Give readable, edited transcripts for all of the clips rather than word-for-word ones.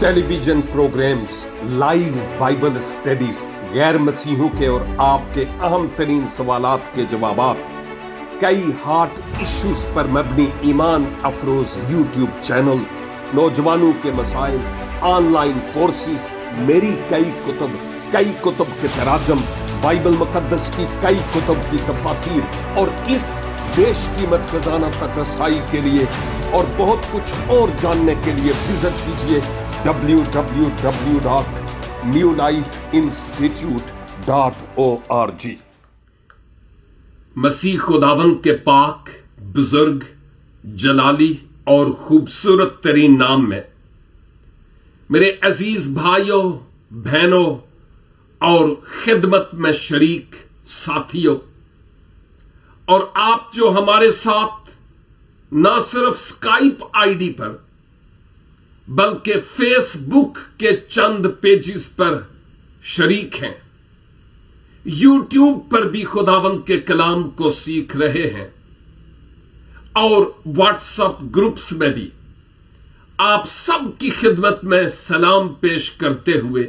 Television programmes, live Bible studies, गैर मसीहों के और आपके अहम तरीन सवालात के जवाबात, कई हार्ट इश्यूज पर मबनी ईमान अफरोज यूट्यूब चैनल, नौजवानों के मसाइल, ऑनलाइन कोर्सेज, मेरी कई कुतुब के तराजम, बाइबल मुकद्दस की कई कुतुब की तफासीर और इस बेशकीमत खजाना तक रसाई के लिए और बहुत कुछ और जानने के लिए विजिट कीजिए www.newlifeinstitute.org। मसीह खुदावंद के पाक, बुजुर्ग, जलाली और खूबसूरत तरीन नाम में मेरे अजीज भाइयों, बहनों और खिदमत में शरीक साथियों, और आप जो हमारे साथ ना सिर्फ स्काइप आईडी पर बल्कि फेसबुक के चंद पेजेस पर शरीक हैं, यूट्यूब पर भी खुदावंद के कलाम को सीख रहे हैं और व्हाट्सएप ग्रुप्स में भी आप सब की खिदमत में सलाम पेश करते हुए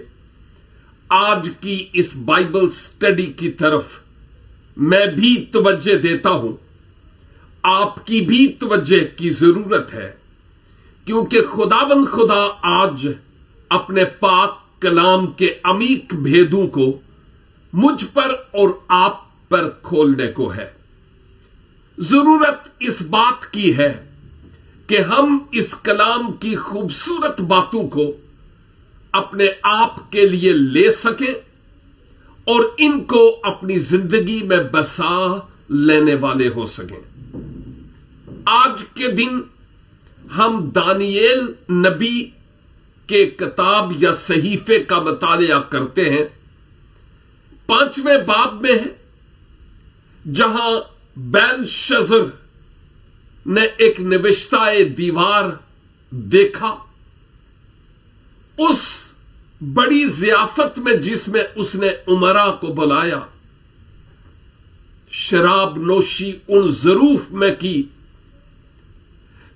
आज की इस बाइबल स्टडी की तरफ मैं भी तवज्जो देता हूं। आपकी भी तवज्जो की जरूरत है, क्योंकि खुदावंद खुदा आज अपने पाक कलाम के अमीक भेदों को मुझ पर और आप पर खोलने को है। जरूरत इस बात की है कि हम इस कलाम की खूबसूरत बातों को अपने आप के लिए ले सकें और इनको अपनी जिंदगी में बसा लेने वाले हो सकें। आज के दिन हम दानियेल नबी के किताब या सहीफे का मुतालिया करते हैं। 5वें बाब में है, जहां बेलशस्सर ने एक नविश्ताए दीवार देखा। उस बड़ी जियाफत में जिसमें उसने उमरा को बुलाया, शराब नोशी उन ज़रूफ में की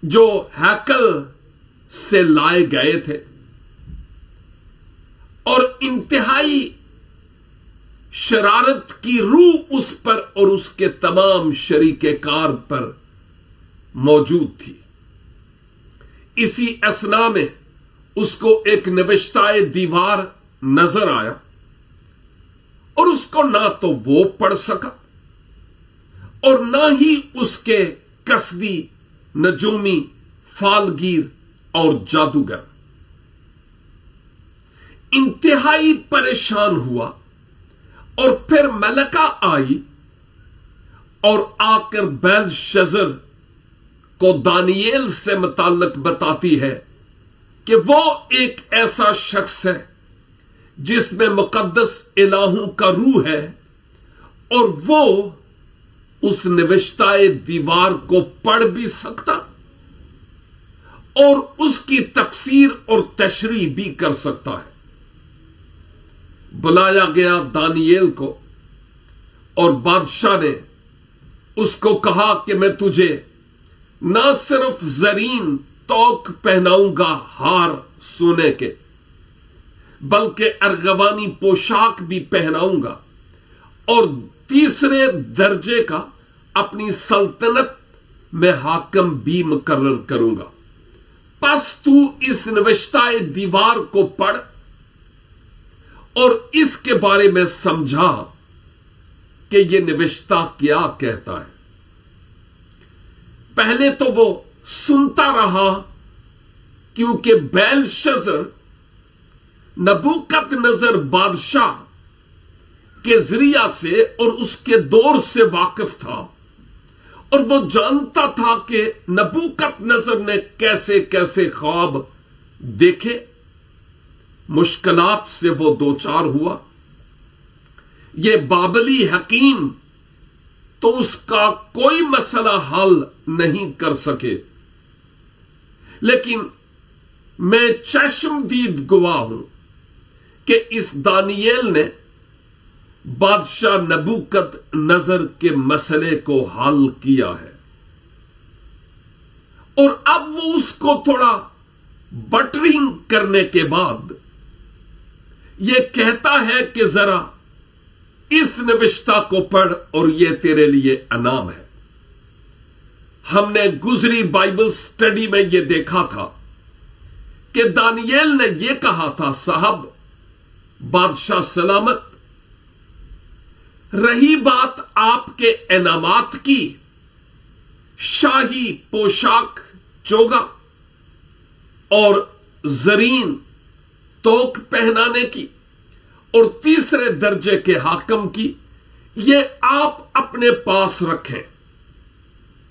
जो हैकल से लाए गए थे, और इंतहाई शरारत की रूह उस पर और उसके तमाम शरीके कार पर मौजूद थी। इसी असना में उसको एक नविश्ताए दीवार नजर आया और उसको ना तो वो पढ़ सका और ना ही उसके कसदी, नजूमी, फालगीर और जादूगर। इंतहाई परेशान हुआ और फिर मलका आई और आकर बेलशस्सर को दानियेल से मुताल्लिक बताती है कि वो एक ऐसा शख्स है जिसमें मुकद्दस इलाहों का रूह है और वो उस नविश्ताए दीवार को पढ़ भी सकता और उसकी तफसीर और तशरीह भी कर सकता है। बुलाया गया दानियेल को और बादशाह ने उसको कहा कि मैं तुझे ना सिर्फ जरीन तौक पहनाऊंगा हार सोने के, बल्कि अर्गवानी पोशाक भी पहनाऊंगा और तीसरे दर्जे का अपनी सल्तनत में हाकिम भी मुकर्रर करूंगा। बस तू इस नविश्ताए दीवार को पढ़ और इसके बारे में समझा कि यह निविश्ता क्या कहता है। पहले तो वो सुनता रहा, क्योंकि बेलशस्सर नबूकदनेस्सर बादशाह के जरिया से और उसके दौर से वाकिफ था और वो जानता था कि नबूकदनेस्सर ने कैसे कैसे ख्वाब देखे। मुश्किलात से वो दो चार हुआ। ये बाबली हकीम तो उसका कोई मसला हल नहीं कर सके, लेकिन मैं चश्मदीद गवाह हूं कि इस दानियेल ने बादशाह नबूकदनेस्सर के मसले को हल किया है और अब वो उसको थोड़ा बटरिंग करने के बाद यह कहता है कि जरा इस नविश्ता को पढ़ और यह तेरे लिए इनाम है। हमने गुजरी बाइबल स्टडी में यह देखा था कि दानियेल ने यह कहा था, साहब बादशाह सलामत, रही बात आपके इनामात की, शाही पोशाक चोगा और जरीन तोक पहनाने की और तीसरे दर्जे के हाकम की, ये आप अपने पास रखें,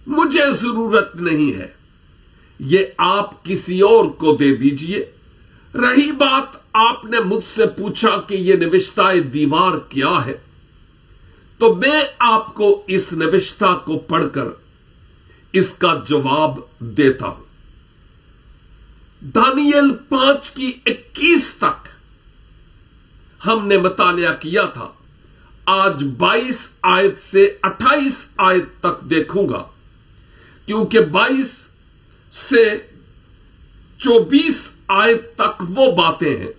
मुझे जरूरत नहीं है, ये आप किसी और को दे दीजिए। रही बात आपने मुझसे पूछा कि यह नविश्ताए दीवार क्या है, तो मैं आपको इस नविश्ता को पढ़कर इसका जवाब देता हूं। दानियल 5 की 21 तक हमने मुतालिया किया था। आज 22 आयत से 28 आयत तक देखूंगा, क्योंकि 22 से 24 आयत तक वो बातें हैं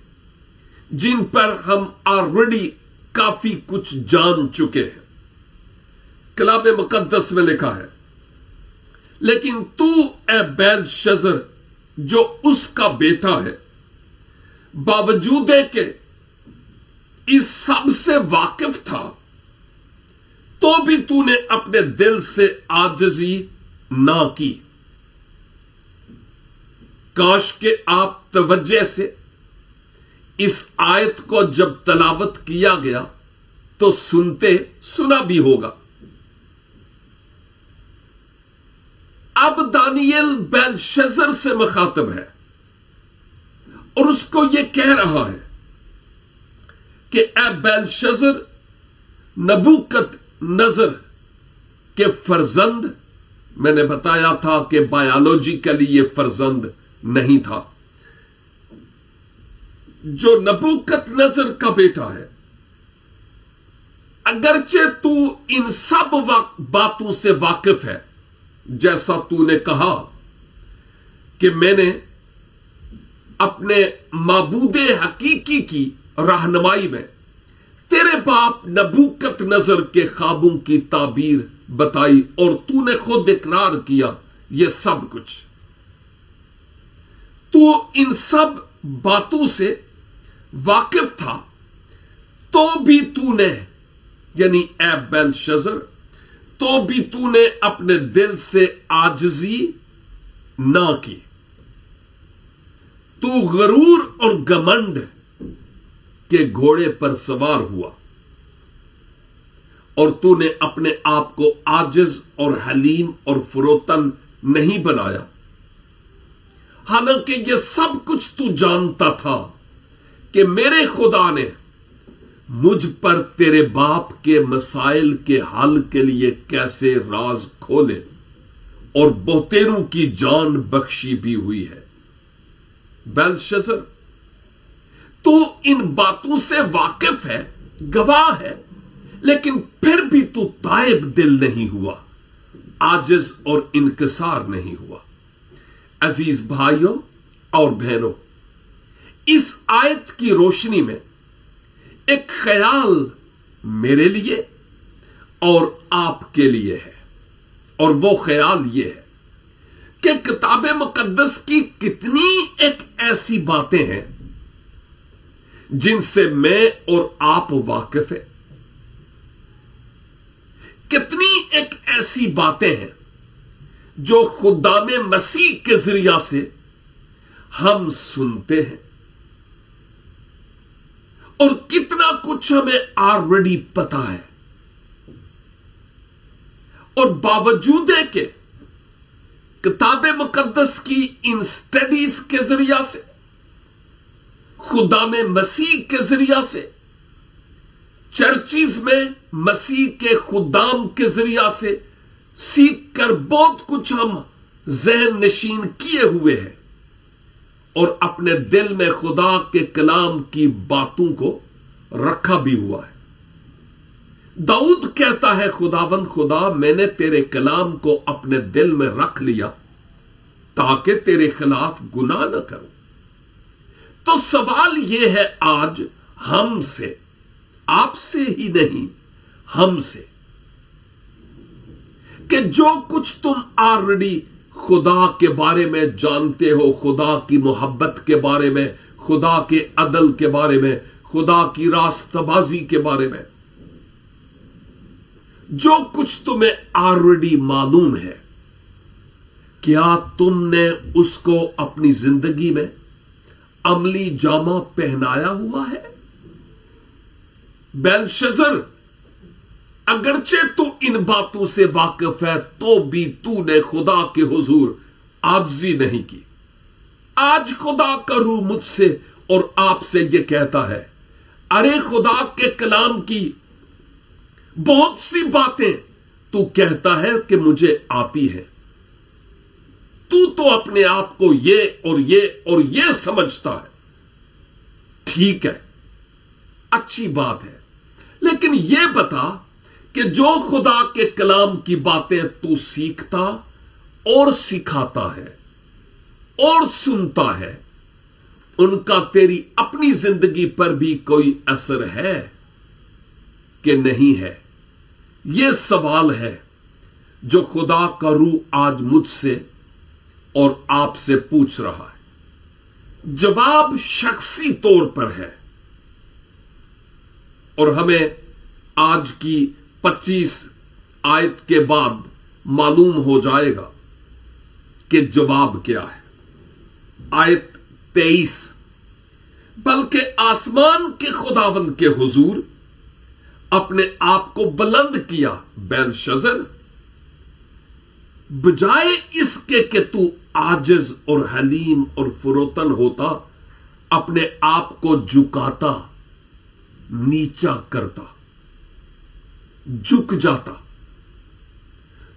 जिन पर हम ऑलरेडी काफी कुछ जान चुके हैं। कलाम मुकद्दस में लिखा है, लेकिन तू ए बेलशस्सर जो उसका बेटा है, बावजूद के इस सब से वाकिफ था, तो भी तूने अपने दिल से आजिज़ी ना की। काश के आप तवज्जो से इस आयत को जब तलावत किया गया तो सुना भी होगा। अब दानियल बेलशस्सर से मुखातब है और उसको यह कह रहा है कि ए बेलशस्सर, नबूकदनेस्सर के फर्जंद, मैंने बताया था कि बायोलॉजिकली यह फर्जंद नहीं था, जो नबूकदनेस्सर का बेटा है, अगरचे तू इन सब बातों से वाकिफ है, जैसा तूने कहा कि मैंने अपने माबूदे हकीकी की रहनुमाई में तेरे बाप नबूकदनेस्सर के ख्वाबों की ताबीर बताई और तूने खुद इकरार किया ये सब कुछ। तू इन सब बातों से वाकिफ था, तो भी तूने, यानी ए बेलशस्सर, तो भी तूने अपने दिल से आजिज़ी ना की। तू गरूर और घमंड के घोड़े पर सवार हुआ और तूने अपने आप को आजिज और हलीम और फरोतन नहीं बनाया, हालांकि यह सब कुछ तू जानता था कि मेरे खुदा ने मुझ पर तेरे बाप के मसाइल के हल के लिए कैसे राज खोले और बहुतेरों की जान बख्शी भी हुई है। बेलशस्सर, तू इन बातों से वाकिफ है, गवाह है, लेकिन फिर भी तू ताइब दिल नहीं हुआ, आजिज और इनकिसार नहीं हुआ। अजीज भाइयों और बहनों, इस आयत की रोशनी में एक ख्याल मेरे लिए और आपके लिए है, और वो ख्याल ये है कि किताब मुकद्दस की कितनी एक ऐसी बातें हैं जिनसे मैं और आप वाकिफ हैं, कितनी एक ऐसी बातें हैं जो खुदामे मसीह के जरिया से हम सुनते हैं, और कितना कुछ हमें ऑलरेडी पता है, और बावजूद के किताब मुकद्दस की इन स्टडीज के जरिया से, खुदा में मसीह के जरिया से, चर्चिज में मसीह के खुदाम के जरिया से सीख कर बहुत कुछ हम ज़हन नशीन किए हुए हैं और अपने दिल में खुदा के कलाम की बातों को रखा भी हुआ है। दाऊद कहता है, खुदावंद खुदा, मैंने तेरे कलाम को अपने दिल में रख लिया ताकि तेरे खिलाफ गुनाह न करूं। तो सवाल यह है आज हमसे, आपसे ही नहीं, हमसे, कि जो कुछ तुम ऑलरेडी खुदा के बारे में जानते हो, खुदा की मोहब्बत के बारे में, खुदा के अदल के बारे में, खुदा की रास्तबाजी के बारे में, जो कुछ तुम्हें ऑलरेडी मालूम है, क्या तुमने उसको अपनी जिंदगी में अमली जामा पहनाया हुआ है? बेलशज़र, अगरचे तू इन बातों से वाकिफ है तो भी तूने खुदा के हुजूर आजिज़ी नहीं की। आज खुदा का रूह मुझसे और आपसे यह कहता है, अरे खुदा के कलाम की बहुत सी बातें तू कहता है कि मुझे आती है, तू तो अपने आप को ये और ये और ये समझता है। ठीक है, अच्छी बात है, लेकिन ये बता कि जो खुदा के कलाम की बातें तू सीखता और सिखाता है और सुनता है, उनका तेरी अपनी जिंदगी पर भी कोई असर है कि नहीं है? यह सवाल है जो खुदा का रूह आज मुझसे और आपसे पूछ रहा है। जवाब शख्सी तौर पर है और हमें आज की 25 आयत के बाद मालूम हो जाएगा कि जवाब क्या है। आयत 23, बल्कि आसमान के खुदावंद के हुजूर अपने आप को बुलंद किया बेलशज़र, बजाय इसके कि तू आजिज और हलीम और फुरोतन होता, अपने आप को झुकाता, नीचा करता, झुक जाता।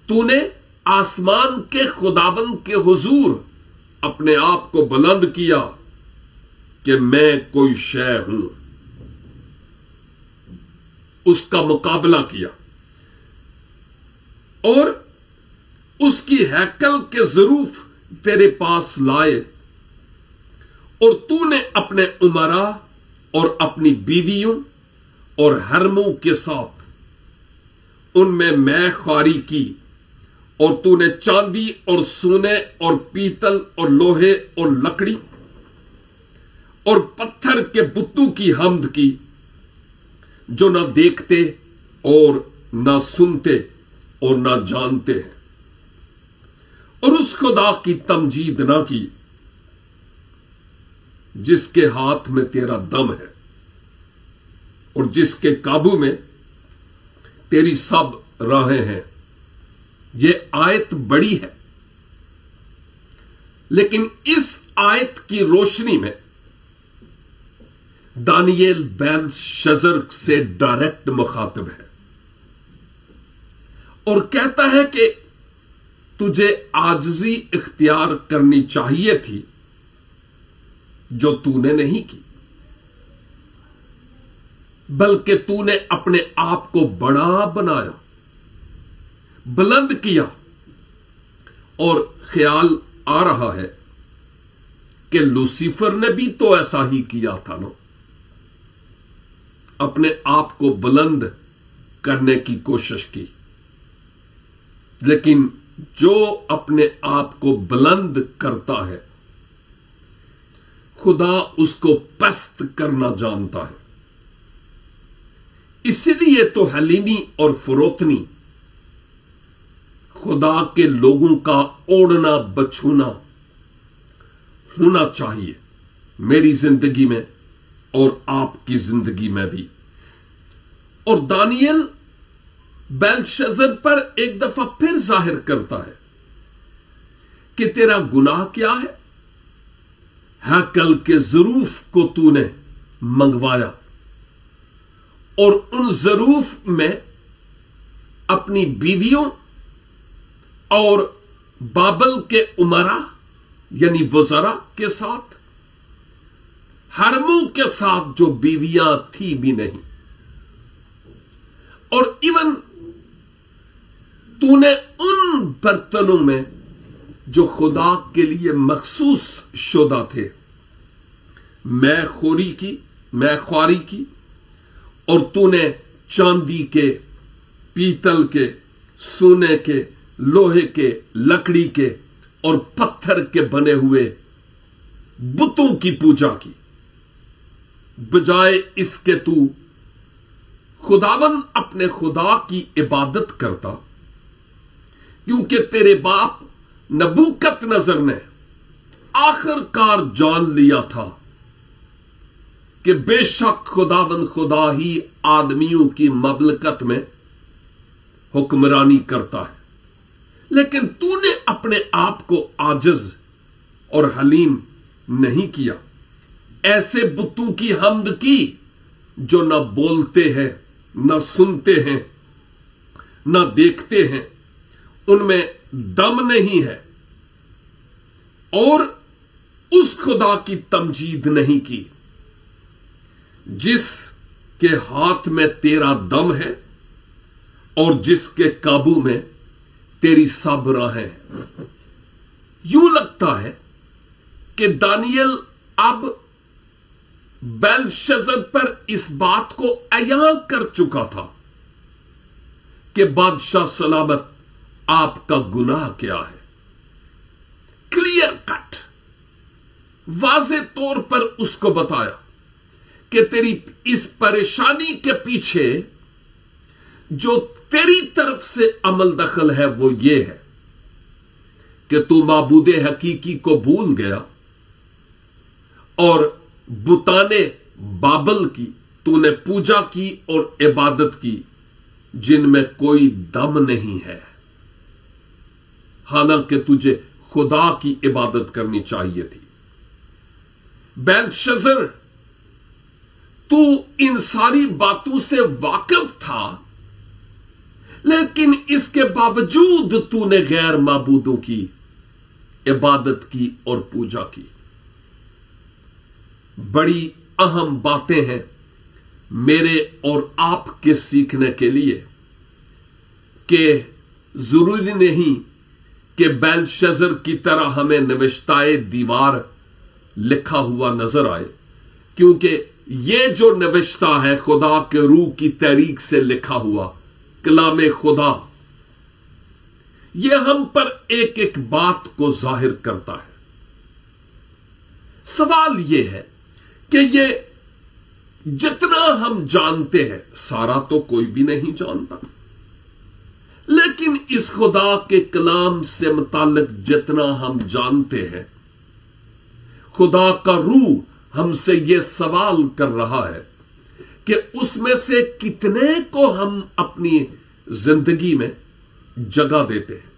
तूने आसमान के खुदावंद के हुजूर अपने आप को बुलंद किया कि मैं कोई शय हूं, उसका मुकाबला किया और उसकी हैकल के ज़रूफ तेरे पास लाए, और तूने अपने उमरा और अपनी बीवियों और हरमों के साथ उनमें मैं ख्वारी की, और तूने चांदी और सोने और पीतल और लोहे और लकड़ी और पत्थर के बुतों की हमद की, जो ना देखते और ना सुनते और ना जानते हैं, और उस खुदा की तमजीद ना की जिसके हाथ में तेरा दम है और जिसके काबू में तेरी सब राहें हैं। यह आयत बड़ी है, लेकिन इस आयत की रोशनी में दानियेल बेलशज़र से डायरेक्ट मुखातिब है और कहता है कि तुझे आजिज़ी इख्तियार करनी चाहिए थी, जो तूने नहीं की, बल्कि तूने अपने आप को बड़ा बनाया, बुलंद किया। और ख्याल आ रहा है कि लूसीफर ने भी तो ऐसा ही किया था ना, अपने आप को बुलंद करने की कोशिश की, लेकिन जो अपने आप को बुलंद करता है, खुदा उसको पस्त करना जानता है। इसीलिए तो हलीमी और फरोतनी खुदा के लोगों का ओढ़ना बछूना होना चाहिए, मेरी जिंदगी में और आपकी जिंदगी में भी। और दानियेल बेलशज़र पर एक दफा फिर जाहिर करता है कि तेरा गुनाह क्या है। हैकल के ज़रूफ को तूने मंगवाया और उन ज़रूफ में अपनी बीवियों और बाबल के उमरा यानी वज़रा के साथ, हरमों के साथ जो बीवियां थी भी नहीं, और इवन तूने उन बर्तनों में جو خدا کے لیے مخصوص شدہ تھے، میں خواری کی، اور تو نے چاندی کے، پیتل کے، سونے کے، لوہے کے، لکڑی کے اور پتھر کے بنے ہوئے بتوں کی پوجا کی، بجائے اس کے تو خداوند اپنے خدا کی عبادت کرتا، کیونکہ تیرے باپ نبوکت نظر نے آخر کار جان لیا تھا کہ بے شک خداوند خدا ہی آدمیوں کی مملکت میں حکمرانی کرتا ہے، لیکن تو نے اپنے آپ کو عاجز اور حلیم نہیں کیا، ایسے بتوں کی حمد کی جو نہ بولتے ہیں، نہ سنتے ہیں، نہ دیکھتے ہیں، ان میں دم نہیں ہے، اور اس خدا کی تمجید نہیں کی جس کے ہاتھ میں تیرا دم ہے اور جس کے قابو میں تیری سب راہیں ہیں۔ یوں لگتا ہے کہ دانیل اب بیلشزر پر اس بات کو عیاں کر چکا تھا کہ بادشاہ سلامت آپ کا گناہ کیا ہے۔ کلیئر کٹ، واضح طور پر اس کو بتایا کہ تیری اس پریشانی کے پیچھے جو تیری طرف سے عمل دخل ہے وہ یہ ہے کہ تو معبود حقیقی کو بھول گیا اور بتانے بابل کی تو نے پوجا کی اور عبادت کی جن میں کوئی دم نہیں ہے، حالانکہ تجھے خدا کی عبادت کرنی چاہیے تھی۔ بیلشزر، تو ان ساری باتوں سے واقف تھا، لیکن اس کے باوجود تو نے غیر معبودوں کی عبادت کی اور پوجا کی۔ بڑی اہم باتیں ہیں میرے اور آپ کے سیکھنے کے لیے کہ ضروری نہیں کہ بیلشزر کی طرح ہمیں نوشتائے دیوار لکھا ہوا نظر آئے، کیونکہ یہ جو نوشتہ ہے خدا کے روح کی تحریک سے لکھا ہوا کلام خدا، یہ ہم پر ایک ایک بات کو ظاہر کرتا ہے۔ سوال یہ ہے کہ یہ جتنا ہم جانتے ہیں، سارا تو کوئی بھی نہیں جانتا، لیکن اس خدا کے کلام سے متعلق جتنا ہم جانتے ہیں، خدا کا روح ہم سے یہ سوال کر رہا ہے کہ اس میں سے کتنے کو ہم اپنی زندگی میں جگہ دیتے ہیں،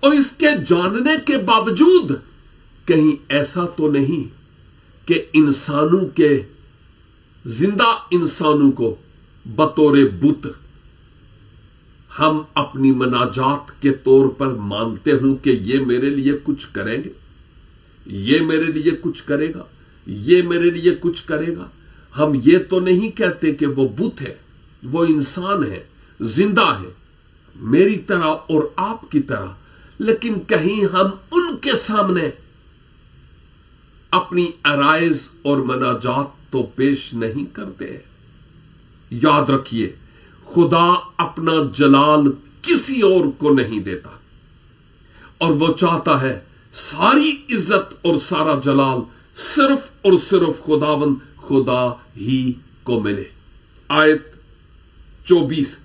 اور اس کے جاننے کے باوجود کہیں ایسا تو نہیں کہ انسانوں کے، زندہ انسانوں کو بطور بت ہم اپنی مناجات کے طور پر مانتے ہوں کہ یہ میرے لیے کچھ کریں گے، یہ میرے لیے کچھ کرے گا، یہ میرے لیے کچھ کرے گا۔ ہم یہ تو نہیں کہتے کہ وہ بت ہے، وہ انسان ہے، زندہ ہے، میری طرح اور آپ کی طرح، لیکن کہیں ہم ان کے سامنے اپنی عرائض اور مناجات تو پیش نہیں کرتے۔ یاد رکھیے، خدا اپنا جلال کسی اور کو نہیں دیتا، اور وہ چاہتا ہے ساری عزت اور سارا جلال صرف اور صرف خداوند خدا ہی کو ملے۔ آیت 24،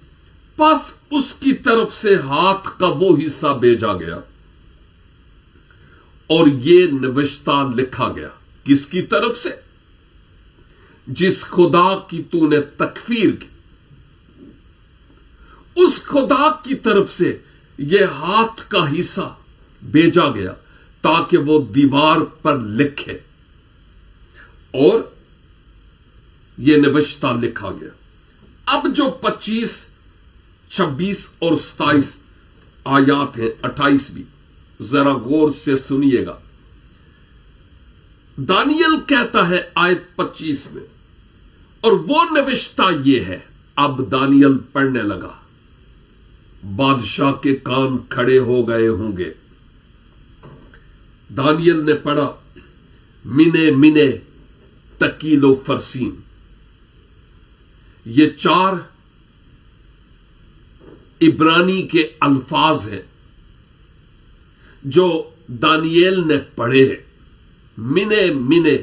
پس اس کی طرف سے ہاتھ کا وہ حصہ بھیجا گیا اور یہ نوشتہ لکھا گیا، کس کی طرف سے؟ جس خدا کی تو نے تکفیر کی، اس خدا کی طرف سے یہ ہاتھ کا حصہ بھیجا گیا تاکہ وہ دیوار پر لکھے، اور یہ نوشتہ لکھا گیا۔ اب جو 25، 26 اور 27 آیات ہیں، 28 بھی ذرا غور سے سنیے گا۔ دانیل کہتا ہے آیت 25 میں، اور وہ نوشتہ یہ ہے۔ اب دانیل پڑھنے لگا، بادشاہ کے کان کھڑے ہو گئے ہوں گے दानियल ने पढ़ा मिने मिने तकीलो फरसीन। ये 4 इब्रानी के अल्फाज हैं जो दानियल ने पढ़े हैं। मिने मिने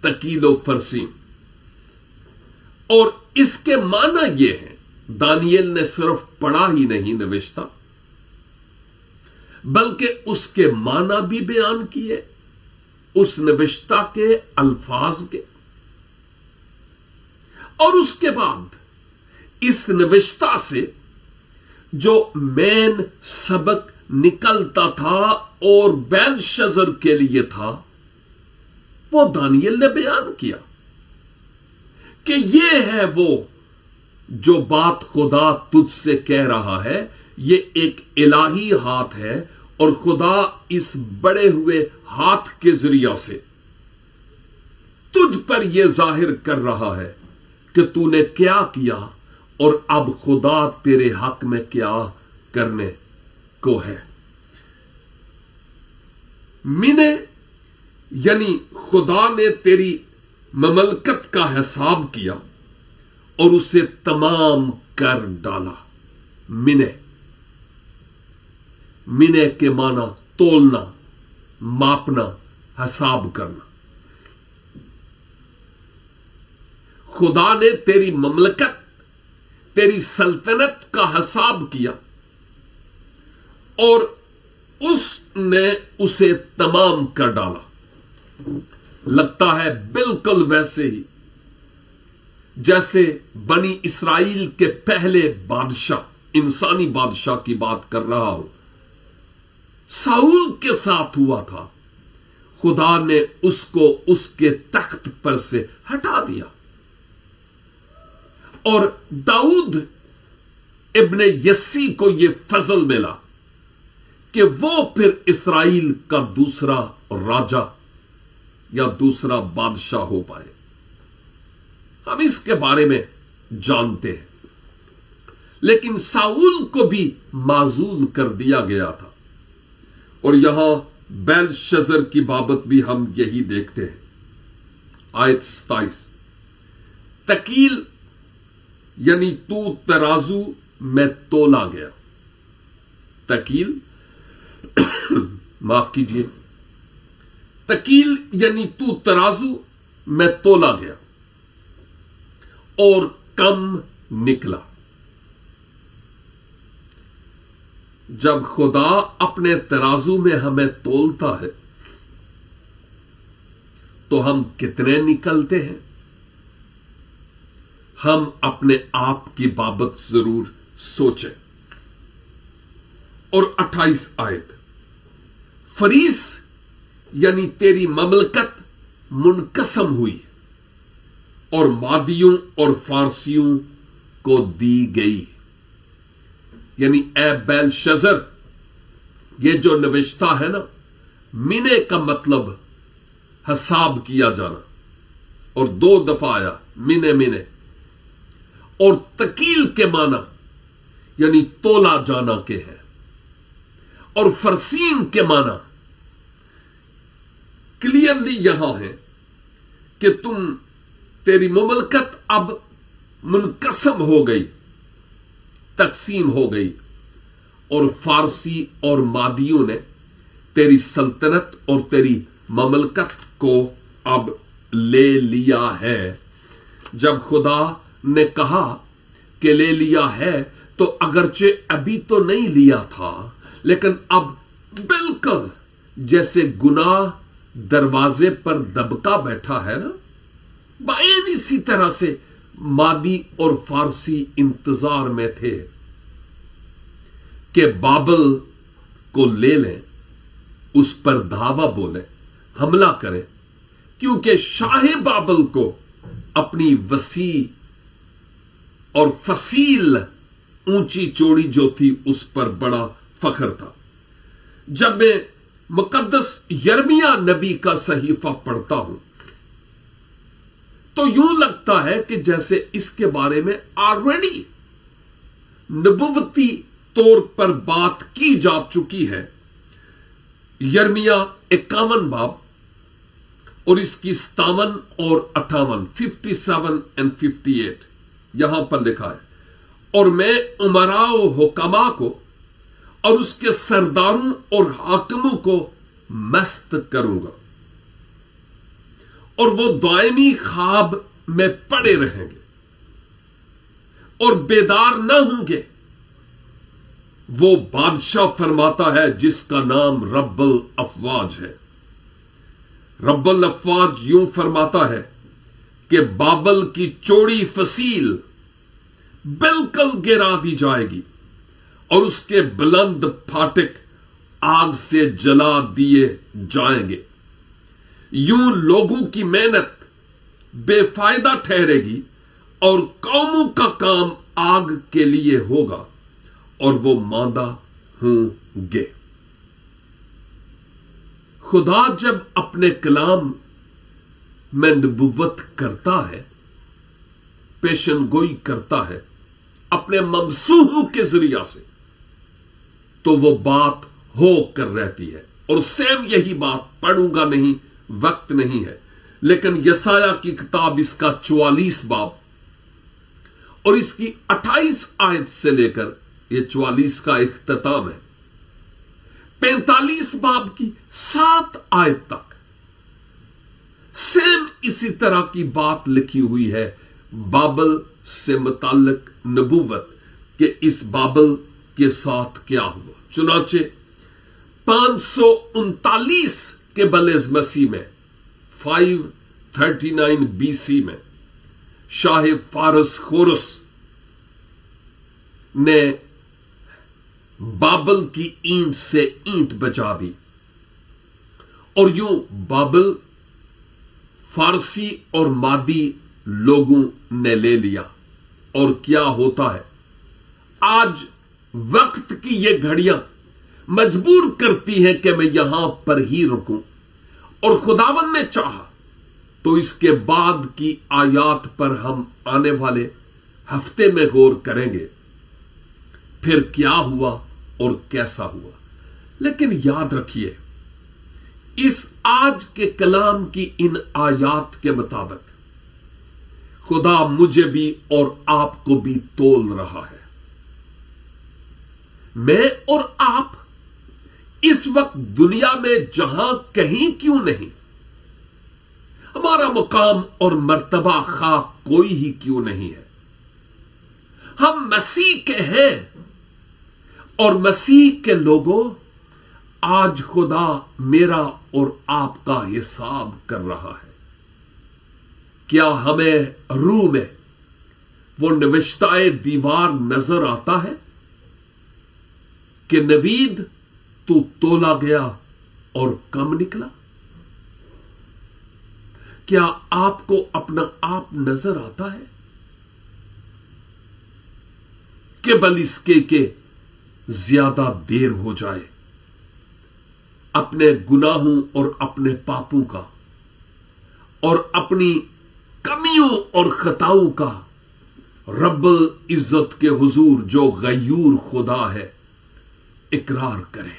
तकीलो फरसीन, और इसके माना यह है, दानियल ने सिर्फ पढ़ा ही नहीं नविश्ता, बल्कि उसके माना भी बयान किए, उस नविश्ता के अल्फाज के। और उसके बाद इस नविश्ता से जो मेन सबक निकलता था और बेलशज़र के लिए था, वो दानियल ने बयान किया कि ये है वो जो बात खुदा तुझसे कह रहा है। ये एक इलाही हाथ है और खुदा इस बड़े हुए हाथ के जरिया से तुझ पर यह जाहिर कर रहा है कि तूने क्या किया और अब खुदा तेरे हक में क्या करने को है। मिने यानी खुदा ने तेरी ममलकत का हिसाब किया और उसे तमाम कर डाला। मिने मिने के माना तोलना, मापना, हिसाब करना। खुदा ने तेरी ममलकत, तेरी सल्तनत का हिसाब किया और उसने उसे तमाम कर डाला। लगता है बिल्कुल वैसे ही जैसे बनी इस्राइल के पहले बादशाह, इंसानी बादशाह की बात कर रहा हूं, साउल के साथ हुआ था। खुदा ने उसको उसके तख्त पर से हटा दिया और दाऊद इब्ने यस्सी को यह फजल मिला कि वो फिर इस्राइल का दूसरा राजा या दूसरा बादशाह हो पाए। हम इसके बारे में जानते हैं, लेकिन साउल को भी माजूल कर दिया गया था। और यहां बेलशज़र की बाबत भी हम यही देखते हैं। आयत 27, तकील यानी तू तराजू में तोला गया। तकील माफ कीजिए, तकील यानी तू तराजू में तोला गया और कम निकला। जब खुदा अपने तराजू में हमें तोलता है तो हम कितने निकलते हैं, हम अपने आप की बाबत जरूर सोचें। और 28 आयत, फरीस यानी तेरी ममलकत मुनकसम हुई और मादियों और फारसियों को दी गई। यानी ए बेलशज़र, ये जो नविश्ता है ना, मिने का मतलब हिसाब किया जाना, और 2 दफा आया मिने मिने। और तकील के माना यानी तोला जाना के है, और फरसीन के माना क्लियरली यहां है कि तेरी मुमलकत अब मुनकसम हो गई, तकसीम हो गई, और फारसी और मादियों ने तेरी सल्तनत और तेरी ममलकत को अब ले लिया है। जब खुदा ने कहा कि ले लिया है, तो अगरचे अभी तो नहीं लिया था, लेकिन अब बिल्कुल जैसे गुनाह दरवाजे पर दबका बैठा है ना, बायन इसी तरह से मादी और फारसी इंतजार में थे कि बाबल को ले लें, उस पर धावा बोले, हमला करें, क्योंकि शाह बाबल को अपनी वसी और फसील ऊंची चौड़ी जो थी उस पर बड़ा फख्र था। जब मैं मुकद्दस यर्मिया नबी का सहीफा पढ़ता हूं तो यूं लगता है कि जैसे इसके बारे में ऑलरेडी नबुवती तौर पर बात की जा चुकी है यर्मिया 51 बाब और इसकी 57 और 58, 57 एंड 58 यहां पर लिखा है, और मैं उमराओ हुकमा को और उसके सरदारों और हाकिमों को मस्त करूंगा, और वो दायमी ख्वाब में पड़े रहेंगे और बेदार न होंगे। वो बादशाह फरमाता है जिसका नाम रब्बुल अफवाज है। रब्बुल अफवाज यूं फरमाता है कि बाबल की चौड़ी फसील बिल्कुल गिरा दी जाएगी और उसके बुलंद फाटक आग से जला दिए जाएंगे। यूं लोगों की मेहनत बेफायदा ठहरेगी और कौमों का काम आग के लिए होगा और वो मांदा होंगे। खुदा जब अपने कलाम में नबुव्वत करता है, पेशन गोई करता है अपने ममसूहों के जरिया से, तो वो बात हो कर रहती है। और सेम यही बात पढ़ूंगा नहीं, वक्त नहीं है, लेकिन यसाया की किताब इसका 44 बाब और इसकी 28 आयत से लेकर ये 44 का इख्तिताम है, 45 बाब की 7 आयत तक सेम इसी तरह की बात लिखी हुई है बाबल से मुताल्लिक नबूवत कि इस बाबल के साथ क्या हुआ। चुनाचे 539 के बलेज मसीह में 539 BC में शाह फारस खोरस ने बाबल की ईंट से ईंट बचा दी और यूं बाबल फारसी और मादी लोगों ने ले लिया। और क्या होता है, आज वक्त की ये घड़ियां मजबूर करती हैं कि मैं यहां पर ही रुकूं, और खुदावन ने चाहा तो इसके बाद की आयात पर हम आने वाले हफ्ते में गौर करेंगे, फिर क्या हुआ और कैसा हुआ। लेकिन याद रखिए, इस आज के कलाम की इन आयात के मुताबिक खुदा मुझे भी और आपको भी तोल रहा है। मैं और आप इस वक्त दुनिया में जहां कहीं क्यों नहीं, हमारा मुकाम और मर्तबा खा कोई ही क्यों नहीं है, हम मसीह के हैं। और मसीह के लोगों, आज खुदा मेरा और आपका हिसाब कर रहा है। क्या हमें रूह में वो नविश्ताए दीवार नजर आता है कि नवीद तू तोला गया और कम निकला? क्या आपको अपना आप नजर आता है कि बल इसके के ज्यादा देर हो जाए अपने गुनाहों और अपने पापों का और अपनी कमियों और खताओं का रब्बुल इज्जत के हुजूर जो गयूर खुदा है इकरार करें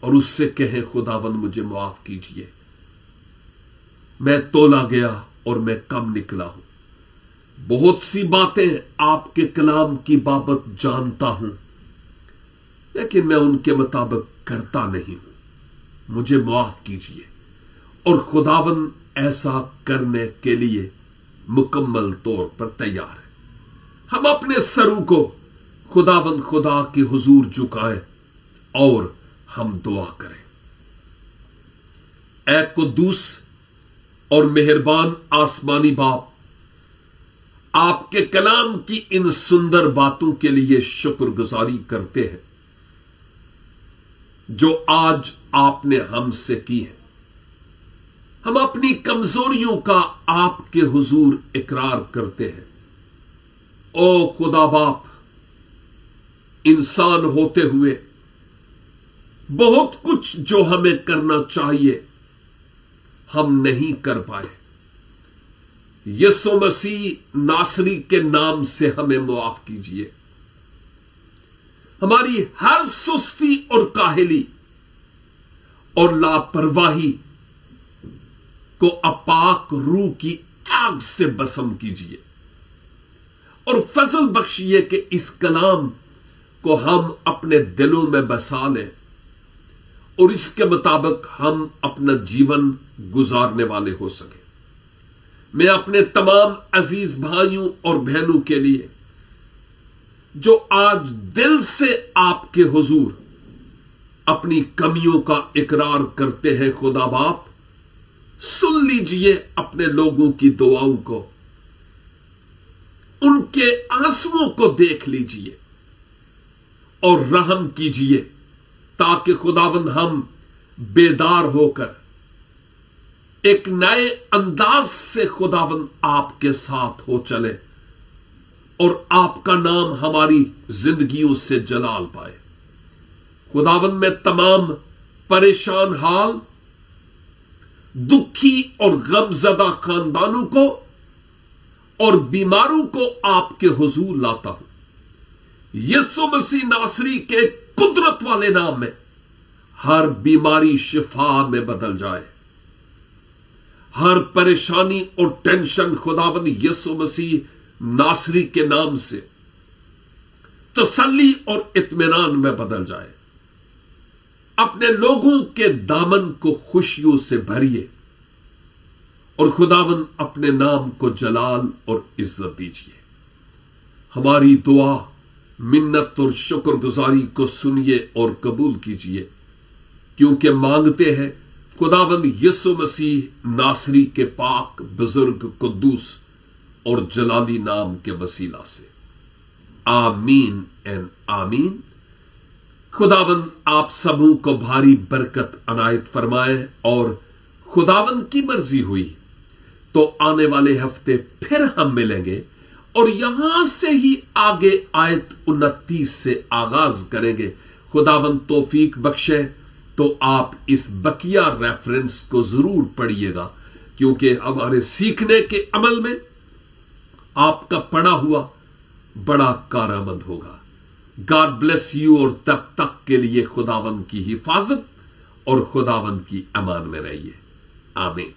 और उससे कहें, खुदावंद मुझे माफ कीजिए, मैं तोला गया और मैं कम निकला हूं। बहुत सी बातें आपके कलाम की बाबत जानता हूं, लेकिन मैं उनके मुताबिक करता नहीं हूं, मुझे माफ कीजिए। और खुदावन ऐसा करने के लिए मुकम्मल तौर पर तैयार है। हम अपने सरों को खुदावन खुदा के हुजूर झुकाएं और हम दुआ करें। ऐ कुद्दूस और मेहरबान आसमानी बाप, आपके कलाम की इन सुंदर बातों के लिए शुक्रगुजारी करते हैं जो आज आपने हमसे की है। हम अपनी कमजोरियों का आपके हुजूर इकरार करते हैं। ओ खुदा बाप, इंसान होते हुए बहुत कुछ जो हमें करना चाहिए हम नहीं कर पाए। यीशु मसीह नासरी के नाम से हमें माफ कीजिए। हमारी हर सुस्ती और काहली और लापरवाही को अपाक रूह की आग से भस्म कीजिए और फजल बख्शिए कि इस कलाम को हम अपने दिलों में बसा लें और इसके मुताबिक हम अपना जीवन गुजारने वाले हो सके। मैं अपने तमाम अजीज भाइयों और बहनों के लिए जो आज दिल से आपके हुजूर अपनी कमियों का इकरार करते हैं, खुदा बाप सुन लीजिए अपने लोगों की दुआओं को, उनके आंसुओं को देख लीजिए और रहम कीजिए, ताकि खुदावंद हम बेदार होकर एक नए अंदाज से खुदावंद आपके साथ हो चले और आपका नाम हमारी जिंदगियों से जलाल पाए। खुदावंद में तमाम परेशान हाल, दुखी और गमजदा खानदानों को और बीमारों को आपके हुजूर लाता हूं। यीशु मसीह नासरी के कुदरत वाले नाम में हर बीमारी शिफा में बदल जाए, हर परेशानी और टेंशन खुदावंद यीशु मसीह नासरी के नाम से तसल्ली और इत्मीनान में बदल जाए। अपने लोगों के दामन को खुशियों से भरिए और खुदावंद अपने नाम को जलाल और इज्जत दीजिए। हमारी दुआ, मिन्नत और शुक्रगुजारी को सुनिए और कबूल कीजिए, क्योंकि मांगते हैं खुदावंद यीशु मसीह नासरी के पाक बुजुर्ग कुद्दूस और जलाली नाम के वसीला से। आमीन एंड आमीन। खुदावंद आप सबों को भारी बरकत अनायत फरमाए और खुदावंद की मर्जी हुई तो आने वाले हफ्ते फिर हम मिलेंगे और यहां से ही आगे आयत 29 से आगाज करेंगे। खुदावंद तौफीक बख्शे तो आप इस बकिया रेफरेंस को जरूर पढ़िएगा, क्योंकि हमारे सीखने के अमल में आपका पढ़ा हुआ बड़ा कारआमद होगा। गॉड ब्लेस यू और तब तक के लिए खुदावंद की हिफाजत और खुदावंद की अमान में रहिए। आमीन।